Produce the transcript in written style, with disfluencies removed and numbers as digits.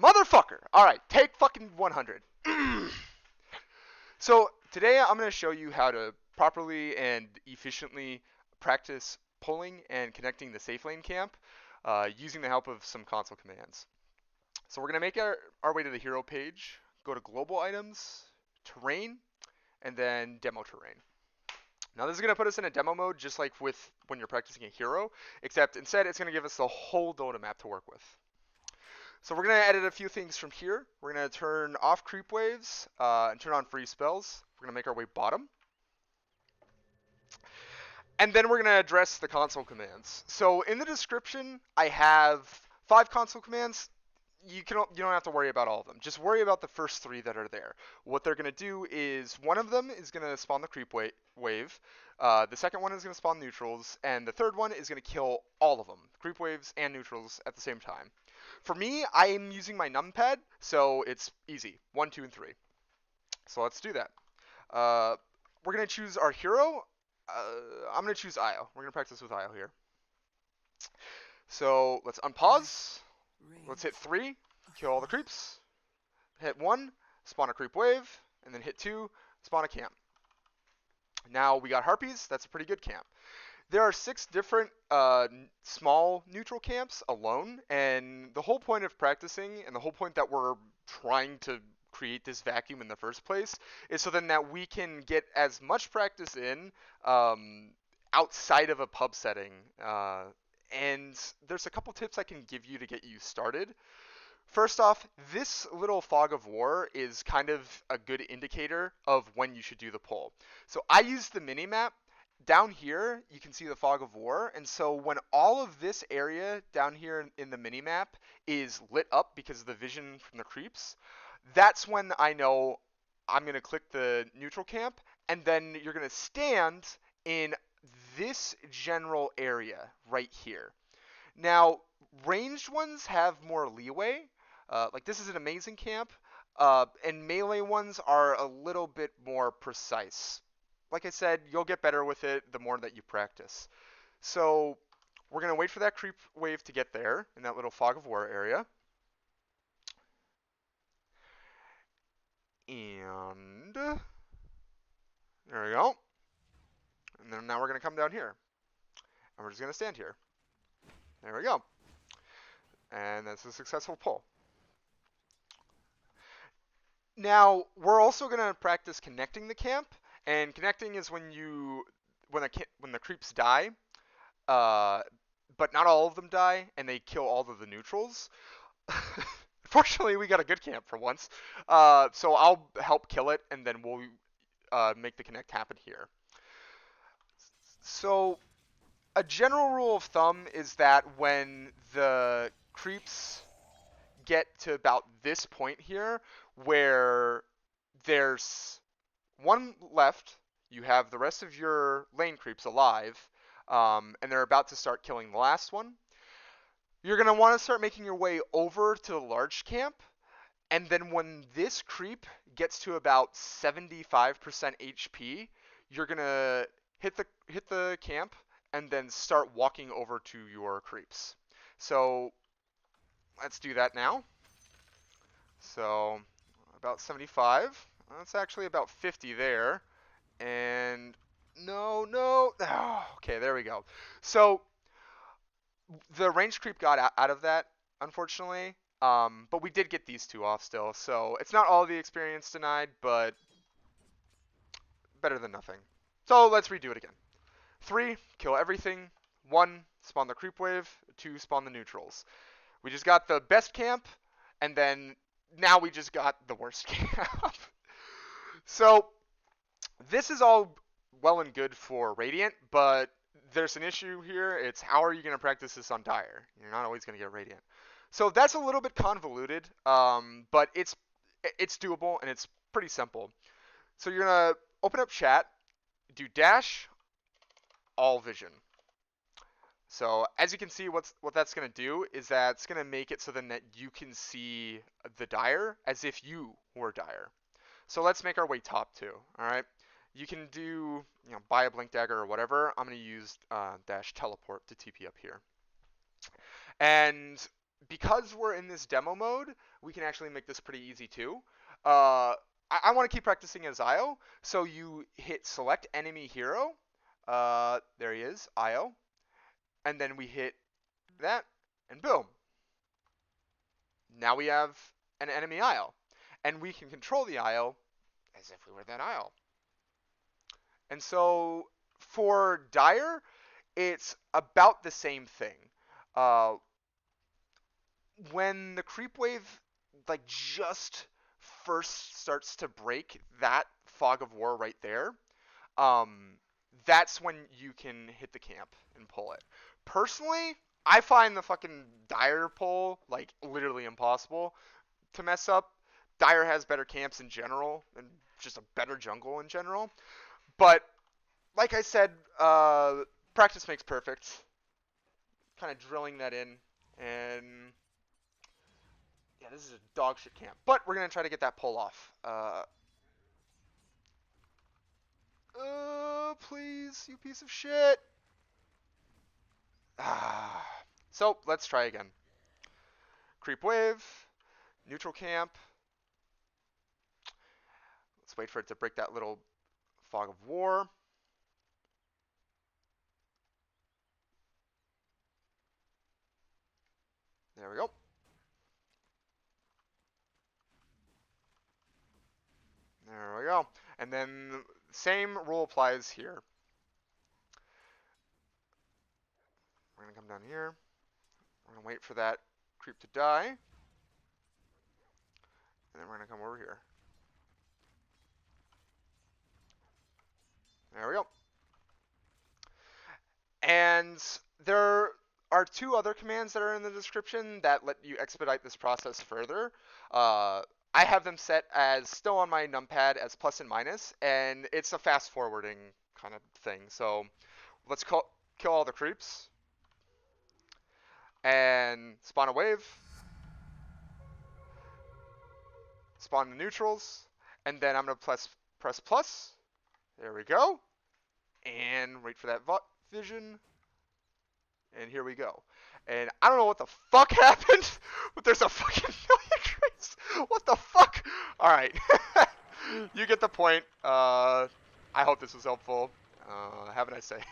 Motherfucker! Alright, take fucking 100. So, today I'm going to show you how to properly and efficiently practice pulling and connecting the safe lane camp using the help of some console commands. So we're going to make our way to the hero page, go to global items, terrain, and then demo terrain. Now this is going to put us in a demo mode just like with when you're practicing a hero, except instead it's going to give us the whole Dota map to work with. So we're going to edit a few things from here. We're going to turn off creep waves and turn on free spells. We're going to make our way bottom. And then we're going to address the console commands. So in the description, I have 5 console commands. You don't have to worry about all of them. Just worry about the first 3 that are there. What they're going to do is one of them is going to spawn the creep wave. The second one is going to spawn neutrals. And the third one is going to kill all of them, creep waves and neutrals at the same time. For me, I am using my numpad, so it's easy. 1, 2, and 3. So let's do that. We're going to choose our hero. I'm going to choose Io. We're going to practice with Io here. So let's unpause. Let's hit 3, kill all the creeps. Hit 1, spawn a creep wave. And then hit 2, spawn a camp. Now we got harpies. That's a pretty good camp. There are 6 different small neutral camps alone, and the whole point of practicing and the whole point that we're trying to create this vacuum in the first place is so then that we can get as much practice in outside of a pub setting. And there's a couple tips I can give you to get you started. First off, this little fog of war is kind of a good indicator of when you should do the pull. So I use the mini-map. Down here, you can see the fog of war, and so when all of this area down here in the minimap is lit up because of the vision from the creeps, that's when I know I'm going to click the neutral camp, and then you're going to stand in this general area right here. Now, ranged ones have more leeway. Like this is an amazing camp, and melee ones are a little bit more precise. Like I said, you'll get better with it the more that you practice. So we're going to wait for that creep wave to get there in that little fog of war area. And there we go. And then now we're going to come down here. And we're just going to stand here. There we go. And that's a successful pull. Now, we're also going to practice connecting the camp. And connecting is when the creeps die, but not all of them die, and they kill all of the neutrals. Fortunately, we got a good camp for once, so I'll help kill it, and then we'll make the connect happen here. So a general rule of thumb is that when the creeps get to about this point here, where there's 1 left, you have the rest of your lane creeps alive, and they're about to start killing the last one. You're going to want to start making your way over to the large camp, and then when this creep gets to about 75% HP, you're going to hit the camp and then start walking over to your creeps. So let's do that now. So about 75. That's actually about 50 there. And no. Oh, okay, there we go. So the range creep got out of that, unfortunately. But we did get these 2 off still. So it's not all the experience denied, but better than nothing. So let's redo it again. 3, kill everything. 1, spawn the creep wave. 2, spawn the neutrals. We just got the best camp, and then now we just got the worst camp. So this is all well and good for Radiant, but there's an issue here. It's how are you going to practice this on Dire? You're not always going to get Radiant. So that's a little bit convoluted, but it's doable and it's pretty simple. So you're going to open up chat, do dash, all vision. So as you can see, what that's going to do is that it's going to make it so then that you can see the Dire as if you were Dire. So let's make our way top 2, all right? You can do, buy a blink dagger or whatever. I'm going to use dash teleport to TP up here. And because we're in this demo mode, we can actually make this pretty easy too. I want to keep practicing as Io, so you hit select enemy hero. There he is, Io. And then we hit that, and boom. Now we have an enemy Io. And we can control the Io as if we were that Io. And so for Dire, it's about the same thing. When the creep wave like just first starts to break that fog of war right there, that's when you can hit the camp and pull it. Personally, I find the fucking Dire pull like literally impossible to mess up. Dire has better camps in general and just a better jungle in general. But like I said, practice makes perfect. Kind of drilling that in, and yeah, this is a dog shit camp. But we're gonna try to get that pull off. Please, you piece of shit. So let's try again. Creep wave, neutral camp. Let's wait for it to break that little fog of war. There we go. There we go. And then same rule applies here. We're going to come down here. We're going to wait for that creep to die. And then we're going to come over here. There we go. And there are two other commands that are in the description that let you expedite this process further. I have them set as still on my numpad as plus and minus, and it's a fast forwarding kind of thing. So let's kill all the creeps and spawn a wave, spawn the neutrals, and then I'm gonna press plus. There we go, and wait for that vision. And here we go. And I don't know what the fuck happened, but there's a fucking million creeps. What the fuck? Alright. You get the point. I hope this was helpful. Have a nice day.